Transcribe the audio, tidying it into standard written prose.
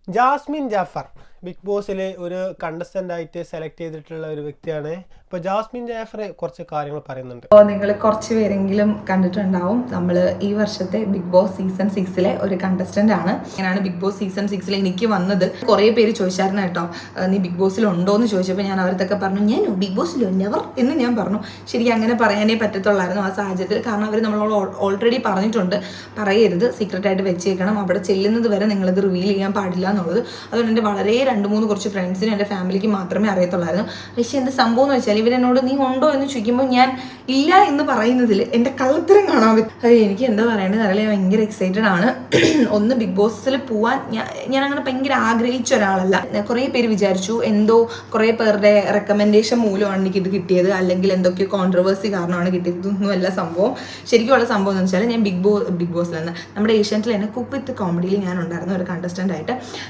Jasmine Jafar big ബോസിലെ ഒരു contestant ആയിട്ട് select ചെയ്തിട്ടുള്ള ഒരു വ്യക്തിയാണ്. ഇപ്പൊ ജാസ്മിൻ ജാഫർ കുറച്ച് കാര്യങ്ങൾ പറയുന്നുണ്ട്. നിങ്ങൾ കുറച്ച് പേരെങ്കിലും കണ്ടിട്ടുണ്ടാവും. നമ്മൾ ഈ വർഷത്തെ ബിഗ് ബോസ് സീസൺ 6 ഒരു കണ്ടസ്റ്റന്റ് ആണ്. ഞാനാണ് ബിഗ് ബോസ് സീസൺ 6 എനിക്ക് വന്നത്. കുറേ പേര് ചോദിച്ചായിരുന്നു കേട്ടോ, നീ ബിഗ് ബോസിൽ ഉണ്ടോ എന്ന് ചോദിച്ചപ്പോൾ ഞാൻ അവരത്തൊക്കെ പറഞ്ഞു ഞാൻ ബിഗ് ബോസിൽ നെവർ എന്ന് ഞാൻ പറഞ്ഞു. ശരിക്കും അങ്ങനെ പറയാനേ പറ്റത്തുള്ളായിരുന്നു ആ സാഹചര്യത്തിൽ. കാരണം അവർ നമ്മളോട് ഓൾറെഡി പറഞ്ഞിട്ടുണ്ട്, പറയരുത്, സീക്രട്ടായിട്ട് വെച്ചേക്കണം, അവിടെ ചെല്ലുന്നത് വരെ നിങ്ങളത് റിവീൽ ചെയ്യാൻ പാടില്ല എന്നുള്ളത്. അതുകൊണ്ട് എൻ്റെ വളരെ 2-3 കുറച്ച് ഫ്രണ്ട്സിനും എൻ്റെ ഫാമിലിക്ക് മാത്രമേ അറിയത്തുള്ളായിരുന്നു. പക്ഷേ എന്ത് സംഭവം എന്ന് വെച്ചാൽ ഇവരെന്നോട് നീ ഉണ്ടോ എന്ന് ചോദിക്കുമ്പോൾ ഞാൻ ഇല്ല എന്ന് പറയുന്നതിൽ എൻ്റെ കള്ളത്തരം കാണാൻ പറ്റും. എനിക്ക് എന്താ പറയേണ്ടത് അറിയില്ല. ഞാൻ ഭയങ്കര എക്സൈറ്റഡ് ആണ്. ഒന്ന് ബിഗ് ബോസിൽ പോവാൻ ഞാൻ അങ്ങനെ ഭയങ്കര ആഗ്രഹിച്ച ഒരാളല്ല. കുറേ പേര് വിചാരിച്ചു എന്തോ കുറേ പേരുടെ റെക്കമെൻഡേഷൻ മൂലമാണ് എനിക്കിത് കിട്ടിയത്, അല്ലെങ്കിൽ എന്തൊക്കെയോ കോൺട്രവേഴ്സി കാരണമാണ് കിട്ടിയത്. ഇതൊന്നുമല്ല സംഭവം. ശരിക്കുള്ള സംഭവം എന്ന് വെച്ചാൽ ഞാൻ ബിഗ് ബോസിൽ നിന്ന് നമ്മുടെ ഏഷ്യാനെറ്റിൽ തന്നെ കുക്ക് വിത്ത് കോമഡിയിൽ ഞാൻ ഉണ്ടായിരുന്ന ഒരു കണ്ടസ്റ്റൻ്റ് ആയിട്ട്